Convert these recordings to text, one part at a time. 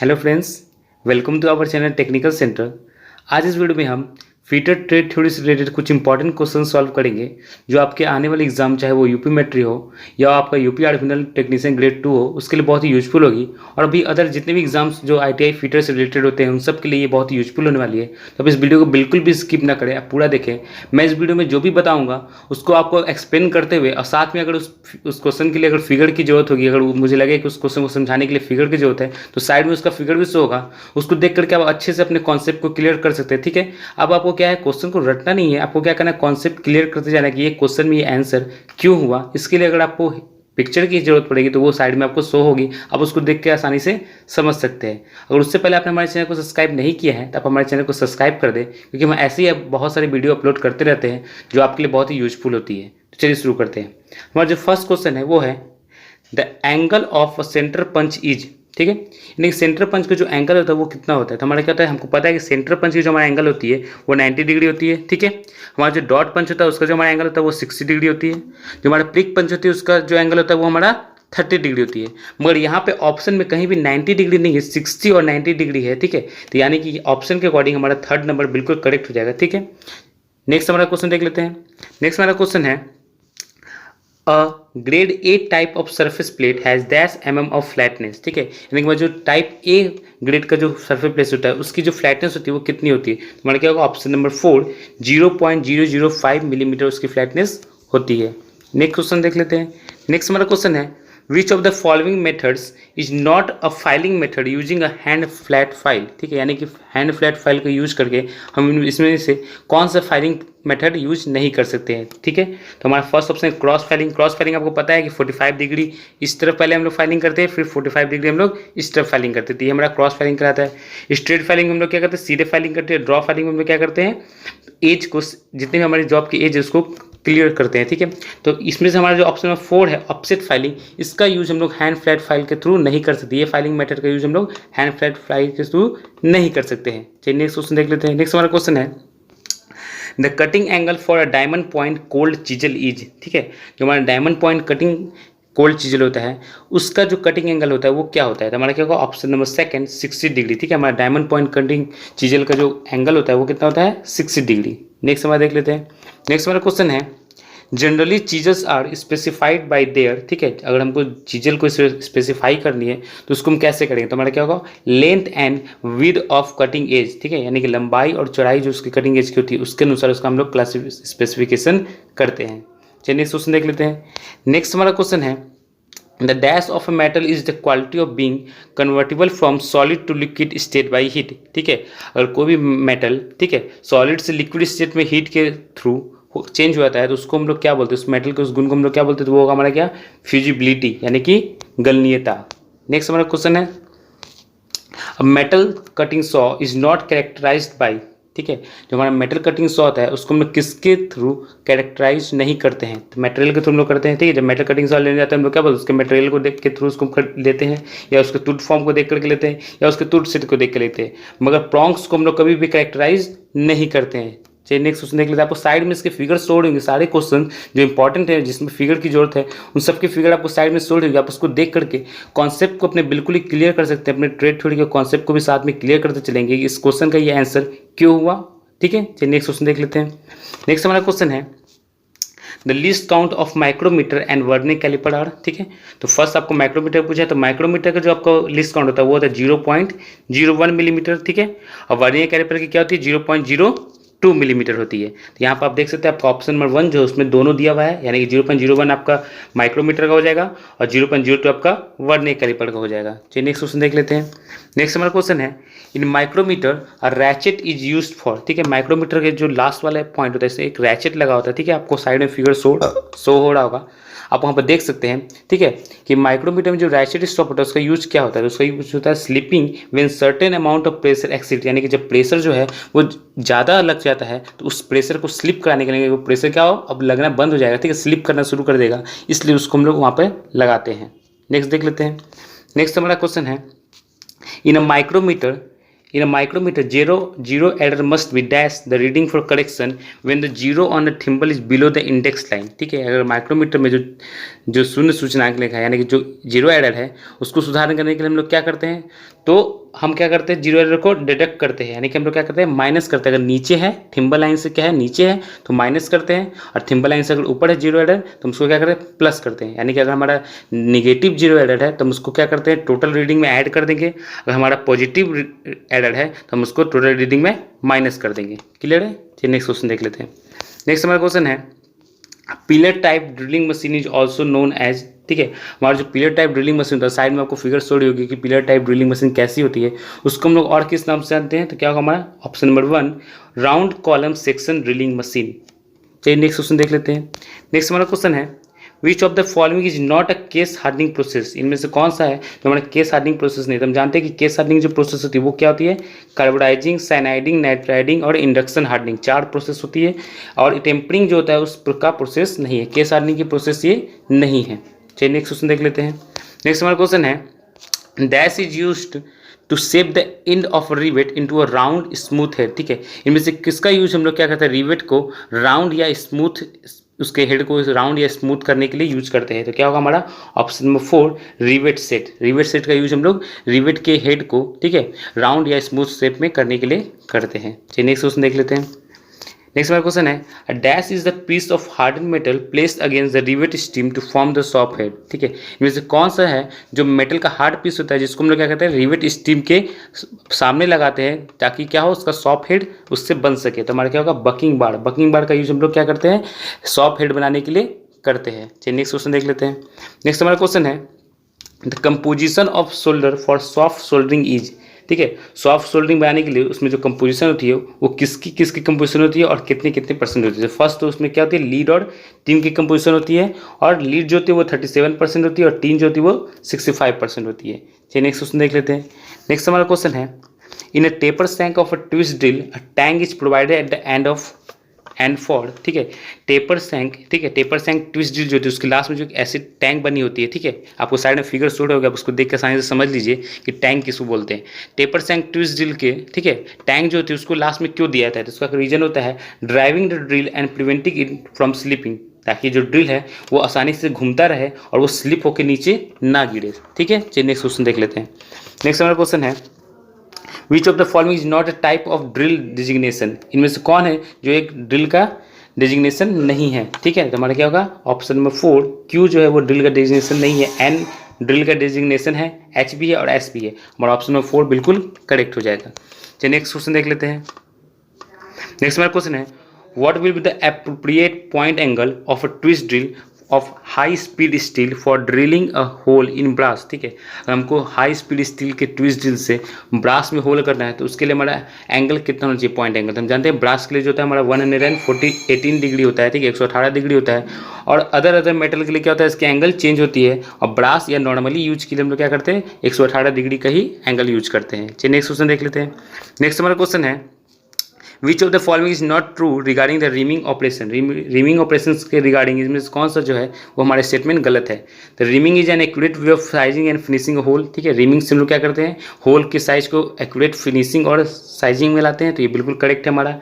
Hello friends, welcome to our channel technical centre. आज इस video में हम फीटर ट्रेड थ्योरी से रिलेटेड कुछ इंपॉर्टेंट क्वेश्चन सॉल्व करेंगे जो आपके आने वाले एग्जाम, चाहे वो यूपी मेट्री हो या आपका यूपी आर्टिफिशियल टेक्नीशियन ग्रेड 2 हो, उसके लिए बहुत ही यूजफुल होगी। और अभी अदर जितने भी एग्जाम्स जो आईटीआई फीटर से रिलेटेड होते हैं उन सब के लिए ये बहुत ही यूजफुल होने वाली है। तो आप इस वीडियो को बिल्कुल भी स्किप ना करें, आप पूरा देखें। मैं इस वीडियो में जो भी बताऊँगा उसको आपको एक्सप्लेन करते हुए, और साथ में अगर उस क्वेश्चन के लिए अगर फिगर की जरूरत होगी, अगर मुझे लगे कि उस क्वेश्चन को समझाने के लिए फिगर की जरूरत है, तो साइड में उसका फिगर भी शो होगा। उसको देख करके आप अच्छे से अपने कॉन्सेप्ट को क्लियर कर सकते हैं। ठीक है, अब आपको क्या है, क्वेश्चन को रटना नहीं है, आपको क्या करना है, कॉन्सेप्ट क्लियर करते जाना कि ये क्वेश्चन में ये आंसर क्यों हुआ। इसके लिए अगर आपको पिक्चर की जरूरत पड़ेगी तो वो साइड में आपको शो होगी, आप उसको देख के आसानी से समझ सकते हैं। अगर उससे पहले आपने हमारे चैनल को सब्सक्राइब नहीं किया है तो आप हमारे चैनल को सब्सक्राइब कर दें, क्योंकि हम ऐसे ही बहुत सारी वीडियो अपलोड करते रहते हैं जो आपके लिए बहुत ही यूजफुल होती है। तो चलिए शुरू करते हैं। हमारा जो फर्स्ट क्वेश्चन है वो है the angle of centre punch is. ठीक है, यानी कि सेंटर पंच का जो एंगल होता है वो कितना होता है। तो हमारा क्या होता है, हमको पता है कि सेंटर पंच की जो हमारा एंगल होती है वो 90 डिग्री होती है। ठीक है, हमारा जो डॉट पंच होता है उसका जो हमारा एंगल होता है वो 60 डिग्री होती है। जो हमारा प्रिक पंच होती है उसका जो एंगल होता है वो हमारा 30 डिग्री होती है। मगर यहाँ पे ऑप्शन में कहीं भी 90 डिग्री नहीं है, 60 और 90 डिग्री है। ठीक है, तो यानी कि ऑप्शन के अकॉर्डिंग हमारा थर्ड नंबर बिल्कुल करेक्ट हो जाएगा। ठीक है, नेक्स्ट हमारा क्वेश्चन देख लेते हैं। नेक्स्ट हमारा क्वेश्चन है अ grade A type of surface plate has dash mm of flatness. ठीक है, यानी कि जो टाइप ए ग्रेड का जो सरफेस प्लेट होता है उसकी जो फ्लैटनेस होती है वो कितनी होती है। तो हमारा क्या होगा, ऑप्शन नंबर 4 0.005 मिलीमीटर उसकी फ्लैटनेस होती है। नेक्स्ट क्वेश्चन देख लेते हैं। नेक्स्ट हमारा क्वेश्चन है which of the following methods is not a filing method using a hand flat file. ठीक है, यानी कि हैंड फ्लैट फाइल को यूज करके हम इसमें से कौन सा फाइलिंग मेथड यूज नहीं कर सकते हैं। ठीक है, तो हमारा फर्स्ट ऑप्शन है क्रॉस फाइलिंग। क्रॉस फाइलिंग आपको पता है कि 45 डिग्री इस तरफ पहले हम लोग फाइलिंग करते हैं, फिर 45 डिग्री हम लोग इस तरफ फाइलिंग करते हैं, तो ये हमारा क्रॉस फाइलिंग कराता है। स्ट्रेट फाइलिंग हम लोग क्या करते हैं, सीधे फाइलिंग करते हैं। ड्रॉ फाइलिंग हम लोग क्या करते हैं, एज को, जितने भी हमारी जॉब की एज है उसको क्लियर करते हैं। ठीक है, तो इसमें से हमारा जो ऑप्शन नंबर 4 है ऑफसेट फाइलिंग, इसका यूज हम लोग हैंड फ्लैट फाइल के थ्रू नहीं कर सकते। ये फाइलिंग मेथड का यूज हम लोग हैंड फ्लैट फाइल के थ्रू नहीं कर सकते हैं। चलिए नेक्स्ट क्वेश्चन देख लेते हैं। नेक्स्ट हमारा क्वेश्चन है the cutting angle for a diamond point cold chisel is. ठीक है, जो हमारा diamond point cutting cold chisel होता है उसका जो कटिंग एंगल होता है वो क्या होता है। तो हमारा क्या होगा, ऑप्शन नंबर 2 60 डिग्री। ठीक है, हमारा डायमंड पॉइंट कटिंग चिजल का जो एंगल होता है वो कितना होता है, 60 डिग्री। नेक्स्ट हमारा देख लेते हैं। नेक्स्ट हमारा क्वेश्चन है generally chisels are specified by their. ठीक है, अगर हमको चीजल को स्पेसिफाई करनी है तो उसको हम कैसे करेंगे। तो हमारा क्या होगा, length and width of cutting edge. ठीक है, यानी कि लंबाई और चौड़ाई जो उसकी कटिंग एज की होती है उसके अनुसार उसका हम लोग स्पेसिफिकेशन करते हैं। चलिए नेक्स्ट क्वेश्चन देख लेते हैं। नेक्स्ट हमारा क्वेश्चन है the dash of a metal is the quality of being convertible from solid to liquid state by heat. ठीक है, अगर कोई भी मेटल, ठीक है, सॉलिड से लिक्विड स्टेट में हीट के थ्रू चेंज हो जाता है तो उसको हम लोग क्या बोलते हैं, उस मेटल के उस गुण को हम लोग क्या बोलते हैं, तो वो होगा हमारा क्या, फ्यूजिबिलिटी, यानी कि गलनीयता। नेक्स्ट हमारा क्वेश्चन है metal cutting saw is not characterised by. ठीक है, जो हमारा मेटल कटिंग सॉ होता है उसको हम लोग किसके थ्रू कैरेक्टराइज नहीं करते हैं, तो मटेरियल के थ्रू हम लोग करते हैं। ठीक है, जब मेटल कटिंग सॉ लेने जाते हैं हम लोग क्या बोलते हैं, उसके मटेरियल को देख के थ्रू उसको लेते हैं, या उसके टूट फॉर्म को देख करके लेते हैं, या उसके टूट सेट को देख के लेते हैं, मगर प्रॉन्ग्स को हम लोग कभी भी कैरेक्टराइज नहीं करते हैं। चलिए नेक्स्ट क्वेश्चन देख लेते हैं। आपको साइड में इसके फिगर शो होंगे, सारे क्वेश्चन जो इंपॉर्टेंट है जिसमें फिगर की जरूरत है उन सबके फिगर आपको साइड में शो होंगे। आप उसको देख करके कॉन्सेप्ट को अपने बिल्कुल ही क्लियर कर सकते हैं, अपने ट्रेड थ्योरी के कॉन्सेप्ट को भी साथ में क्लियर करते चलेंगे कि इस क्वेश्चन का ये आंसर क्यों हुआ। ठीक है, चलिए नेक्स्ट क्वेश्चन देख लेते हैं। नेक्स्ट हमारा क्वेश्चन है the least count of micrometer and vernier calliper are. ठीक है, तो फर्स्ट आपको माइक्रोमीटर पूछा है, तो माइक्रोमीटर का जो आपको लिस्ट काउंट होता है वो होता है 0.01 मिलीमीटर। ठीक है, और वर्नियर कैलिपर की क्या होती है, 0.02 मिलीमीटर होती है। तो यहाँ पर आप देख सकते हैं आपका ऑप्शन नंबर 1 जो उसमें दोनों दिया हुआ है, यानी कि 0.01 आपका माइक्रोमीटर का हो जाएगा और 0.02 आपका वर्नियर कैलिपर का हो जाएगा। चलिए नेक्स्ट क्वेश्चन देख लेते हैं। नेक्स्ट हमारा क्वेश्चन है in micrometer a ratchet is used for. ठीक है, माइक्रोमीटर के जो लास्ट वाला पॉइंट होता है इससे एक रैचेट लगा होता है। ठीक है, आपको साइड में फिगर शो हो रहा होगा, आप वहाँ पर देख सकते हैं। ठीक है, कि माइक्रोमीटर में जो रैचेट स्टॉप होता है उसका यूज क्या होता है, उसका यूज होता है slipping when certain amount of pressure exceed, यानी कि जब प्रेशर जो है वो ज़्यादा लग जाता है तो उस प्रेशर को स्लिप कराने के लिए वो प्रेशर क्या हो, अब लगना बंद हो जाएगा। ठीक है, स्लिप करना शुरू कर देगा, इसलिए उसको हम लोग वहाँ पर लगाते हैं। नेक्स्ट देख लेते हैं। नेक्स्ट हमारा क्वेश्चन है इन a micrometer zero error must be dash the reading for correction when the zero on the thimble is below the index line। ठीक है, अगर माइक्रोमीटर में जो शून्य सूचनांक लिखा है यानी कि जो जीरो एरर है उसको सुधार करने के लिए हम लोग क्या करते हैं, तो हम क्या करते हैं, जीरो एरर को डिडक्ट करते हैं, यानी कि हम लोग क्या करते हैं, माइनस करते हैं। अगर नीचे है, थिम्बल लाइन से क्या है, नीचे है तो माइनस करते हैं, और थिम्बल लाइन से अगर ऊपर है जीरो एरर तो हम उसको क्या करते हैं, प्लस करते हैं। यानी कि अगर हमारा निगेटिव जीरो एरर है तो हम उसको क्या करते हैं, टोटल रीडिंग में ऐड कर देंगे। अगर हमारा पॉजिटिव एरर है तो हम उसको टोटल रीडिंग में माइनस कर देंगे। क्लियर है? चलिए नेक्स्ट क्वेश्चन देख लेते हैं। नेक्स्ट हमारा क्वेश्चन है, pillar type drilling machine is also known as, ठीक है, हमारा जो पिलर टाइप ड्रिलिंग मशीन होता है, साइड में आपको फिगर शो रही होगी कि पिलर टाइप ड्रिलिंग मशीन कैसी होती है, उसको हम लोग और किस नाम से जानते हैं, तो क्या होगा हमारा option number 1, round column section drilling machine. चलिए नेक्स्ट क्वेश्चन देख लेते हैं। नेक्स्ट हमारा क्वेश्चन है, which of the following is not a case hardening process, इनमें से कौन सा है जो हमारा केस हार्डनिंग प्रोसेस नहीं। तो हम जानते हैं कि केस हार्डनिंग जो प्रोसेस होती है वो क्या होती है, कार्बोडाइजिंग, साइनाइडिंग, नाइट्राइडिंग और इंडक्शन हार्डनिंग, 4 प्रोसेस होती है। और टेम्परिंग जो होता है उस का प्रोसेस नहीं है, केस हार्डनिंग की प्रोसेस ये नहीं है। चलिए नेक्स्ट क्वेश्चन देख लेते हैं। नेक्स्ट हमारा क्वेश्चन है, dash is used to shape the end of rivet into a round smooth head, ठीक है, इनमें से किसका यूज हम लोग क्या करते हैं, रिवेट को राउंड या स्मूथ, उसके हेड को राउंड या स्मूथ करने के लिए यूज करते हैं। तो क्या होगा हमारा option number 4, rivet set. Rivet set का यूज हम लोग रिवेट के हेड को, ठीक है, राउंड या स्मूथ शेप में करने के लिए करते हैं। चलिए नेक्स्ट क्वेश्चन देख लेते हैं। नेक्स्ट हमारा क्वेश्चन है, a dash is the piece of harden metal placed against the rivet steam to form the soft head, ठीक है, इनमें से कौन सा है जो मेटल का हार्ड पीस होता है जिसको हम लोग क्या कहते हैं, रिवेट स्टीम के सामने लगाते हैं ताकि क्या हो, उसका सॉफ्ट हेड उससे बन सके। तो हमारा क्या होगा, बकिंग बार। बकिंग बार का यूज हम लोग क्या करते हैं, सॉफ्ट हेड बनाने के लिए करते हैं। चलिए नेक्स्ट क्वेश्चन देख लेते हैं। नेक्स्ट हमारा क्वेश्चन है, the composition of solder for soft soldering is, ठीक है, सॉफ्ट सोल्डरिंग बनाने के लिए उसमें जो कंपोजिशन होती है वो किसकी किसकी कंपोजिशन होती है और कितने कितने परसेंट होती है। फर्स्ट तो उसमें क्या होती है, लीड और टीन की कंपोजिशन होती है, और लीड जो होती है वो 37% होती है और टीन जो होती है वो 65% होती है। चलिए नेक्स्ट क्वेश्चन देख लेते हैं। नेक्स्ट हमारा क्वेश्चन है, in a taper shank of a twist drill a tang is provided at the end of and for, ठीक है, टेपर सैंक, ठीक है, टेपर सैंक ट्विस्ट ड्रिल जो होती है उसके लास्ट में जो ऐसी टैंक बनी होती है, ठीक है, आपको साइड में फिगर शो होगा, आप उसको देख के आसानी से समझ लीजिए कि टैंक किसको बोलते हैं। टेपर सैंक ट्विस्ट ड्रिल के, ठीक है, टैंक जो होती है उसको लास्ट में क्यों दिया जाता है, तो उसका रीजन होता है driving the drill and preventing it from slipping, ताकि जो ड्रिल है वो आसानी से घूमता रहे और वो स्लिप होकर नीचे ना गिरे, ठीक है। चलिए नेक्स्ट क्वेश्चन देख लेते हैं। नेक्स्ट हमारा क्वेश्चन है, which of the following is not a type of drill designation, इनमें से कौन है जो एक ड्रिल का डिजिग्नेशन नहीं है, ठीक है। तो हमारा क्या होगा ऑप्शन नंबर 4, क्यू जो है वो ड्रिल का डिजिग्नेशन नहीं है, एन ड्रिल का डिजिग्नेशन है, एच भी है और एस भी है। हमारा ऑप्शन नंबर 4 बिल्कुल करेक्ट हो जाएगा। चलिए नेक्स्ट क्वेश्चन देख लेते हैं। नेक्स्ट हमारा क्वेश्चन है, what will be the appropriate point angle of a twist drill of high speed steel for drilling a hole in brass, ठीक है, अगर हमको हाई स्पीड स्टील के ट्विस्ट ड्रिल से ब्रास में होल करना है तो उसके लिए हमारा एंगल कितना होना चाहिए, पॉइंट एंगल। तो हम जानते हैं ब्रास के लिए जो होता है हमारा 118 डिग्री होता है, ठीक है, 118 डिग्री होता है। और अदर मेटल के लिए क्या होता है, इसके एंगल चेंज होती है, और ब्रास या नॉर्मली यूज के लिए हम लोग क्या करते हैं, 118 डिग्री का ही एंगल यूज करते हैं। चलिए नेक्स्ट क्वेश्चन देख लेते हैं। नेक्स्ट हमारा क्वेश्चन है, which of the following is not true regarding the reaming operation, reaming operation के रिगार्डिंग इसमें कौन सा जो है वो हमारे स्टेटमेंट गलत है। तो reaming is an accurate way of sizing and finishing hole, ठीक है, रीमिंग से हम लोग क्या करते हैं, होल के साइज को एक्यूरेट फिनिशिंग और साइजिंग में लाते हैं, तो ये बिल्कुल करेक्ट है हमारा।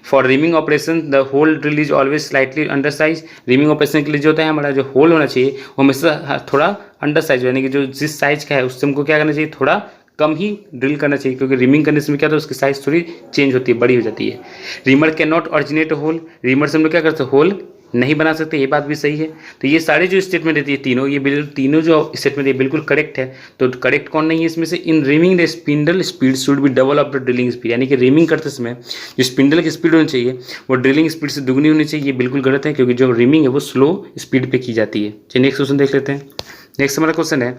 For reaming operation the hole drill is always slightly under size, reaming operation के लिए जो होता है हमारा जो होल होना चाहिए वो हमेशा थोड़ा अंडर साइज, यानी कि जो जिस साइज का है उससे हमको क्या करना चाहिए, थोड़ा कम ही ड्रिल करना चाहिए, क्योंकि रिमिंग करने से क्या होता है उसकी साइज थोड़ी चेंज होती है, बड़ी हो जाती है। Reamer can not originate hole, reamer से हम लोग क्या करते हैं, होल नहीं बना सकते, ये बात भी सही है। तो ये सारे जो स्टेटमेंट रहती है तीनों, ये बिल्कुल तीनों जो स्टेटमेंट है बिल्कुल करेक्ट है। तो करेक्ट कौन नहीं है इसमें से, in reaming the spindle speed should be double of the drilling speed, यानी कि रीमिंग करते समय जो स्पिंडल की स्पीड होनी चाहिए वो ड्रिलिंग स्पीड से दुगनी होनी चाहिए, ये बिल्कुल गलत है, क्योंकि जो रीमिंग है वो स्लो स्पीड पे की जाती है। चलिए नेक्स्ट क्वेश्चन देख लेते हैं। नेक्स्ट हमारा क्वेश्चन है,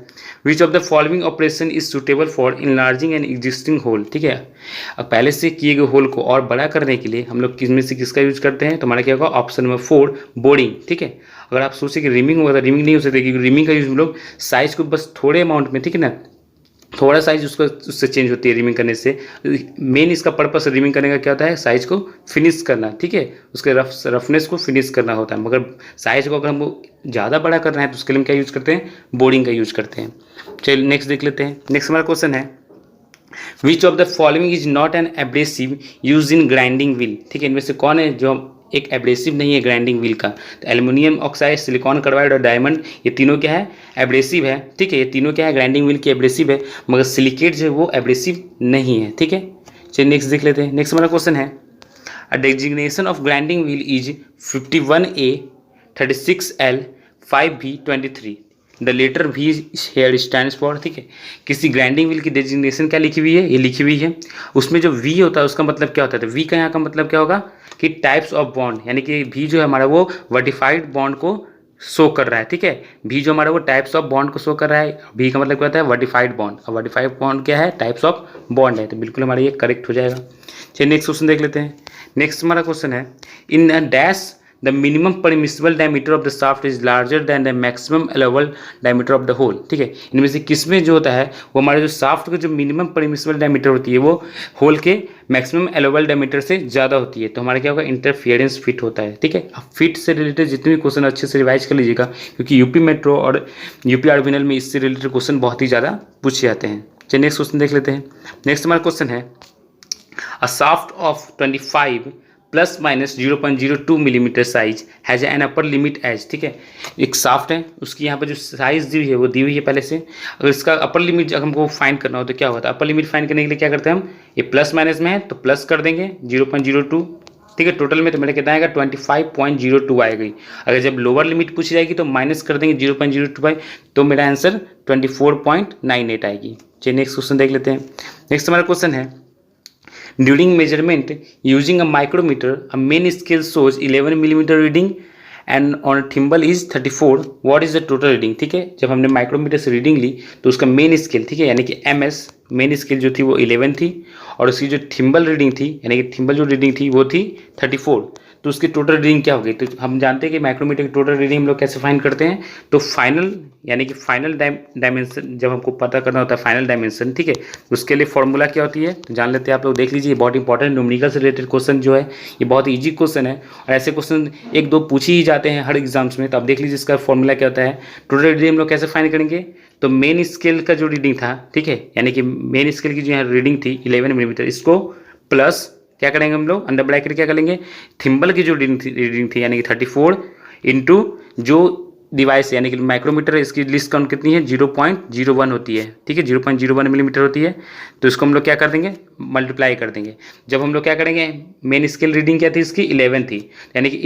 which of the following operation is suitable for enlarging an existing hole, ठीक है, अब पहले से किए गए होल को और बड़ा करने के लिए हम लोग किसमें से किसका यूज करते हैं, तो हमारा क्या होगा ऑप्शन नंबर 4, बोरिंग, ठीक है। अगर आप सोचे कि रिमिंग होगा तो रिमिंग नहीं हो सकती, क्योंकि रिमिंग का यूज हम लोग साइज को बस थोड़े अमाउंट में, ठीक है ना, थोड़ा साइज उसका उससे चेंज होती है रिमिंग करने से। मेन इसका पर्पस रिमिंग करने का क्या होता है, साइज को फिनिश करना, ठीक है, उसके रफनेस को फिनिश करना होता है। मगर साइज को अगर हमको ज़्यादा बड़ा करना है तो उसके लिए हम क्या यूज़ करते हैं, बोरिंग का यूज़ करते हैं। चलिए नेक्स्ट देख लेते हैं। नेक्स्ट हमारा क्वेश्चन है, which of the following is not an abrasive use in grinding wheel, ठीक है, इनमें से कौन है जो एक एब्रेसिव नहीं है ग्राइंडिंग व्हील का। तो एल्युमिनियम ऑक्साइड, सिलिकॉन कार्बाइड और डायमंड, ये तीनों क्या है, एब्रेसिव है। ठीक है, ये तीनों क्या है, ग्राइंडिंग व्हील की एब्रेसिव है, मगर सिलिकेट जो है वो एब्रेसिव नहीं है। ठीक है, चलिए नेक्स्ट देख लेते हैं। नेक्स्ट हमारा क्वेश्चन है, a designation of grinding wheel is 51A 36L 5B 23। The letter V here stands for. ठीक है, किसी ग्राइंडिंग व्हील की डेजिग्नेशन क्या लिखी हुई है, ये लिखी हुई है। उसमें जो वी होता है उसका मतलब क्या होता है, तो वी का यहाँ का मतलब क्या होगा कि टाइप्स ऑफ बॉन्ड, यानी कि वी जो है हमारा वो वर्टिफाइड बॉन्ड को शो कर रहा है। ठीक है, वी जो हमारा वो टाइप्स ऑफ बॉन्ड को शो कर रहा है। वी का मतलब क्या होता है, वर्टिफाइड बॉन्ड। और वर्टिफाइड बॉन्ड क्या है, टाइप्स ऑफ बॉन्ड है। तो बिल्कुल हमारा ये करेक्ट हो जाएगा। चलिए नेक्स्ट क्वेश्चन देख लेते हैं। नेक्स्ट हमारा क्वेश्चन है, in a dash the minimum permissible diameter of the shaft is larger than the maximum allowable diameter of the hole. ठीक है, इनमें से किसमें जो होता है वो हमारे जो शाफ्ट का जो मिनिमम परमिसिबल डायमीटर होती है वो होल के मैक्सिमम अलाउबल डायमीटर से ज़्यादा होती है। तो हमारा क्या होगा, इंटरफियरेंस फिट होता है। ठीक है, अब फिट से रिलेटेड जितने भी क्वेश्चन अच्छे से रिवाइज कर लीजिएगा, क्योंकि यूपी मेट्रो और यूपी आर्डिनल में इससे रिलेटेड क्वेश्चन बहुत ही ज़्यादा पूछे जाते हैं। चलिए नेक्स्ट क्वेश्चन देख लेते हैं। नेक्स्ट हमारा क्वेश्चन है, a shaft of 25 plus minus 0.02 millimetre size has an upper limit as. ठीक है, एक शाफ्ट है, उसकी यहाँ पर जो साइज दी हुई है वो दी हुई है पहले से। अगर इसका अपर लिमिट अगर हमको फाइंड करना हो तो क्या होता है, अपर लिमिट फाइंड करने के लिए क्या करते हैं हम, ये प्लस माइनस में है तो प्लस कर देंगे 0.02। ठीक है, टोटल में तो मेरा कितना आएगा 25.02 आएगी। अगर जब लोअर लिमिट पूछी जाएगी तो माइनस कर देंगे 0.025, तो मेरा आंसर 24.98 आएगी। चलिए नेक्स्ट क्वेश्चन देख लेते हैं। नेक्स्ट हमारा क्वेश्चन है, during measurement using a micrometer a main scale shows 11 millimeter reading and on a thimble is 34। what is the total reading। ठीक है, जब हमने माइक्रोमीटर से रीडिंग ली तो उसका मेन स्केल, ठीक है, यानी कि MS मेन स्केल जो थी वो 11 थी, और उसकी जो थिम्बल रीडिंग थी, यानी कि थिम्बल जो रीडिंग थी वो थी 34। तो उसकी टोटल रीडिंग क्या होगी, तो हम जानते हैं कि माइक्रोमीटर की टोटल रीडिंग हम लोग कैसे फाइंड करते हैं, तो फाइनल यानी कि फाइनल डायमेंशन जब हमको पता करना होता है फाइनल डायमेंशन, ठीक है, उसके लिए फॉर्मूला क्या होती है तो जान लेते हैं। आप लोग देख लीजिए, बहुत इंपॉर्टेंट न्यूमेरिकल से रिलेटेड क्वेश्चन जो है ये बहुत ईजी क्वेश्चन है, और ऐसे क्वेश्चन एक दो पूछ ही जाते हैं हर एग्जाम्स में। तो आप देख लीजिए इसका फॉर्मूला क्या होता है। टोटल रीडिंग हम लोग कैसे फाइंड करेंगे, तो मेन स्केल का जो रीडिंग था, ठीक है, यानी कि मेन स्केल की जो यहाँ रीडिंग थी 11 मिलीमीटर, इसको प्लस क्या करेंगे हम लोग अंडर ब्रैकेट क्या करेंगे, थिम्बल की जो रीडिंग थी यानी कि 34 इंटू जो डिवाइस यानी कि माइक्रोमीटर है, इसकी लिस्ट काउंट कितनी है 0.01 होती है। ठीक है, 0.01 मिलीमीटर होती है, तो इसको हम लोग क्या कर देंगे मल्टीप्लाई कर देंगे। जब हम लोग क्या करेंगे, मेन स्केल रीडिंग क्या थी इसकी 11 थी, यानी कि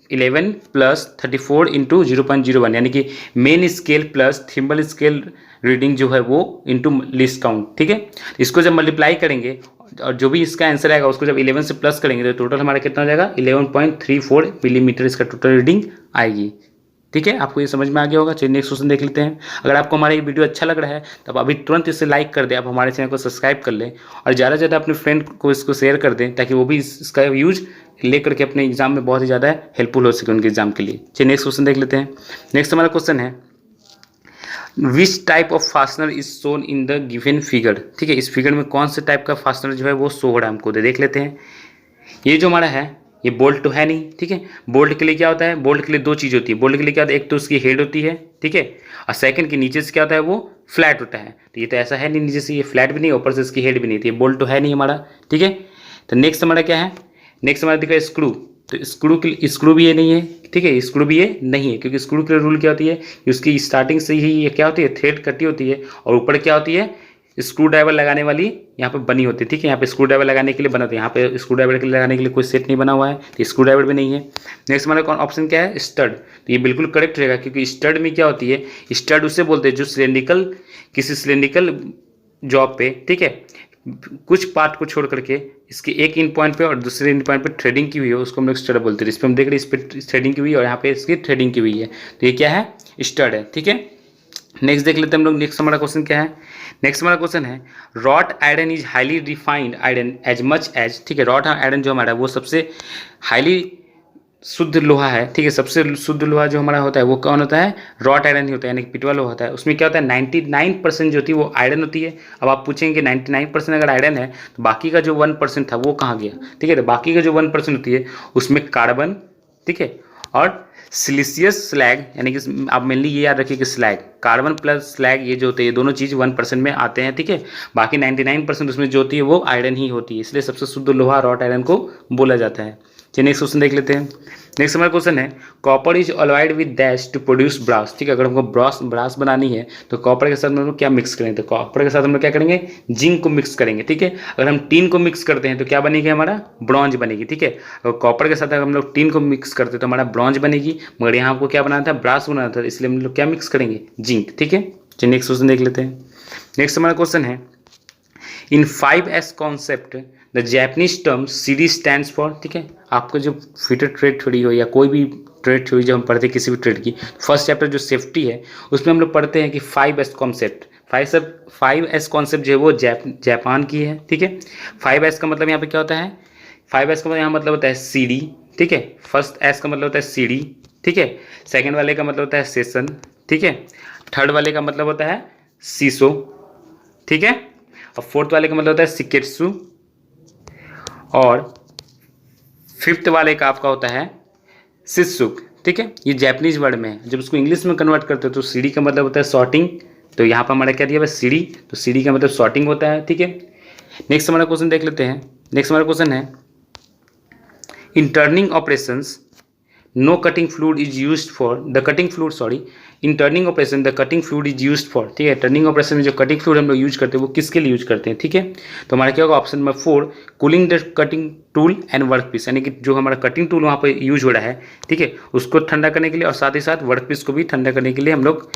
11 प्लस 34 इंटू 0.01, यानी कि main scale plus thimble scale reading जो है वो इंटू लिस्ट काउंट। ठीक है, इसको जब मल्टीप्लाई करेंगे और जो भी इसका आंसर आएगा उसको जब 11 से प्लस करेंगे तो टोटल हमारा कितना हो जाएगा 11.34 मिलीमीटर इसका टोटल रीडिंग आएगी। ठीक है, आपको ये समझ में आ गया होगा। चलिए नेक्स्ट क्वेश्चन देख लेते हैं। अगर आपको हमारा ये वीडियो अच्छा लग रहा है तो आप अभी तुरंत इसे लाइक कर दें, आप हमारे चैनल को सब्सक्राइब कर लें और ज़्यादा से ज़्यादा अपने फ्रेंड को इसको शेयर कर दें, ताकि वो भी इसका यूज लेकर के अपने एग्जाम में बहुत ही ज़्यादा हेल्पफुल हो सके उनके एग्जाम के लिए। चलिए नेक्स्ट क्वेश्चन देख लेते हैं। नेक्स्ट हमारा क्वेश्चन है, which type of fastener is shown in the given figure. ठीक है, इस फिगर में कौन से टाइप का फास्टनर जो है वो शो हो रहा है हमको देख लेते हैं। ये जो हमारा है ये बोल्ट तो है नहीं। ठीक है, बोल्ट के लिए क्या होता है, बोल्ट के लिए दो चीज़ होती है। बोल्ट के लिए क्या होता है, एक तो उसकी हेड होती है, ठीक है, और सेकंड के नीचे से क्या होता है वो फ्लैट होता है। तो ये तो ऐसा है नहीं, नीचे से ये फ्लैट भी नहीं, ऊपर से इसकी हेड भी नहीं थी, ये बोल्ट तो है नहीं हमारा। ठीक है, तो नेक्स्ट हमारा क्या है, नेक्स्ट हमारा दिख रहा है स्क्रू। तो स्क्रू भी ये नहीं है। ठीक है, स्क्रू भी ये नहीं है, क्योंकि स्क्रू के रूल क्या होती है, उसकी स्टार्टिंग से ही ये क्या होती है थ्रेड कटी होती है, और ऊपर क्या होती है स्क्रू ड्राइवर लगाने वाली यहाँ पे बनी होती है। ठीक है, यहाँ पे स्क्रू ड्राइवर लगाने के लिए बना होता है, यहाँ पे स्क्रू ड्राइवर के लिए लगाने के लिए कोई सेट नहीं बना हुआ है, तो स्क्रू ड्राइवर भी नहीं है। नेक्स्ट हमारा कौन ऑप्शन क्या है, स्टड। तो ये बिल्कुल करेक्ट रहेगा, क्योंकि स्टड में क्या होती है, स्टड उससे बोलते हैं जो सिलेंड्रिकल किसी सिलेंड्रिकल जॉब पे, ठीक है, कुछ पार्ट को छोड़ करके इसके एक इन पॉइंट पे और दूसरे इन पॉइंट पे थ्रेडिंग की हुई है, उसको हम लोग स्टड बोलते हैं। इस पर हम देख रहे हैं, इस पर थ्रेडिंग की हुई है और यहाँ पे इसकी थ्रेडिंग की हुई है, तो ये क्या है स्टड है। ठीक है, नेक्स्ट देख लेते हैं हम लोग। नेक्स्ट हमारा क्वेश्चन क्या है, नेक्स्ट हमारा क्वेश्चन है, wrought iron is highly refined iron as much as. ठीक है, रॉट आयरन जो हमारा वो सबसे हाईली शुद्ध लोहा है। ठीक है, सबसे शुद्ध लोहा जो हमारा होता है वो कौन होता है, रॉट आयरन ही होता है, यानी कि पिटवा लोहा होता है। उसमें क्या होता है 99% जो होती है वो आयरन होती है। अब आप पूछेंगे 99% अगर आयरन है तो बाकी का जो 1% था वो कहाँ गया। ठीक है, तो बाकी का जो 1% होती है उसमें कार्बन, ठीक है, और सिलिशियस स्लैग, यानी कि आप मेनली ये याद रखिए कि स्लैग, कार्बन प्लस स्लैग ये जो होते हैं ये दोनों चीज़ 1% में आते हैं। ठीक है, बाकी 99% उसमें जो होती है वो आयरन ही होती है, इसलिए सबसे शुद्ध लोहा रॉट आयरन को बोला जाता है। चलिए नेक्स्ट क्वेश्चन देख लेते हैं। नेक्स्ट हमारा क्वेश्चन है copper is alloyed with dash to produce brass. ठीक है, अगर हमको ब्रास बनानी है तो कॉपर के साथ हम लोग क्या मिक्स करेंगे, तो कॉपर के साथ हम लोग क्या करेंगे, जिंक को मिक्स करेंगे। ठीक है, अगर हम टीन को मिक्स करते हैं तो क्या बनेगी, हमारा ब्रॉन्ज बनेगी। ठीक है, अगर कॉपर के साथ अगर हम लोग टीन को मिक्स करते हैं तो हमारा ब्रॉन्ज बनेगी, मगर यहाँ आपको क्या बनाना था, ब्रास बनाना था, इसलिए हम लोग क्या मिक्स करेंगे, जिंक। ठीक है, चलिए नेक्स्ट क्वेश्चन देख लेते हैं। नेक्स्ट हमारा क्वेश्चन है इन 5S concept the Japanese term CD stands for. ठीक है, आपको जो फिटर ट्रेड थ्योरी हो या कोई भी ट्रेड थ्योरी जब हम पढ़ते हैं किसी भी ट्रेड की, फर्स्ट चैप्टर जो सेफ्टी है उसमें हम लोग पढ़ते हैं कि 5S कॉन्सेप्ट। 5S कॉन्सेप्ट जो है वो जापान की है। ठीक है, 5S का मतलब यहाँ पे क्या होता है, 5S का मतलब यहाँ मतलब होता है CD। ठीक है, फर्स्ट S का मतलब होता है CD। ठीक है, सेकेंड वाले का मतलब होता है सेशन। ठीक है, थर्ड वाले का मतलब होता है सीसो। ठीक है, और फोर्थ वाले का मतलब होता है सिकेट्सु, और फिफ्थ वाले का आपका होता है शित्सुक। ठीक है, ये जापानीज वर्ड में है, जब उसको इंग्लिश में कन्वर्ट करते हो तो सीडी का मतलब होता है सॉर्टिंग, तो यहाँ पर हमारा क्या दिया हुआ है सीडी, तो सीडी का मतलब सॉर्टिंग होता है। ठीक है, नेक्स्ट हमारा क्वेश्चन देख लेते हैं। नेक्स्ट हमारा क्वेश्चन है in turning operations no cutting fluid is used for the cutting fluid sorry in turning operation the cutting fluid is used for. ठीक है, टर्निंग ऑपरेशन में जो कटिंग फ्लूइड हम लोग यूज करते हैं वो किसके लिए यूज करते हैं। ठीक है, तो हमारा क्या होगा, option number 4 cooling the cutting tool and work piece, यानी कि जो हमारा कटिंग टूल वहाँ पर यूज हो रहा है, ठीक है, उसको ठंडा करने के लिए और साथ ही साथ वर्क पीस को भी ठंडा करने के लिए हम लोग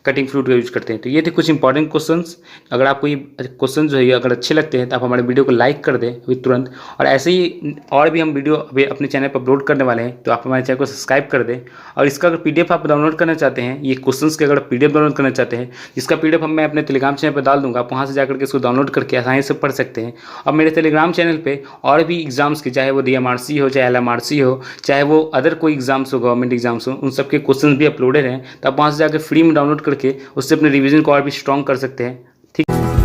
कटिंग फ्लूइड का यूज करते हैं। तो ये थे कुछ इंपॉर्टेंट क्वेश्चंस। अगर आपको ये क्वेश्चन जो है अगर अच्छे लगते हैं तो आप हमारे वीडियो को लाइक कर दें अभी तुरंत, और ऐसे ही और भी हम वीडियो अभी अपने चैनल पर अपलोड करने वाले हैं, तो आप हमारे चैनल को सब्सक्राइब कर दें। और इसका अगर PDF आप डाउनलोड करना चाहते हैं, ये क्वेश्चंस के अगर PDF डाउनलोड करना चाहते हैं, जिसका PDF मैं अपने टेलीग्राम चैनल पर डाल दूंगा, आप वहाँ से जाकर के इसको डाउनलोड करके आसानी से पढ़ सकते हैं। और मेरे टेलीग्राम चैनल पे और भी एग्जाम्स के, चाहे वो DMRC हो, चाहे LMRC हो, चाहे वो अदर कोई एग्जाम्स हो, गवर्नमेंट एग्जाम्स हो, उन सबके क्वेश्चन भी अपलोडेड हैं, तो आप वहाँ से जाकर फ्री में डाउनलोड करके उससे अपने रिवीजन को और भी स्ट्रॉन्ग कर सकते हैं। ठीक।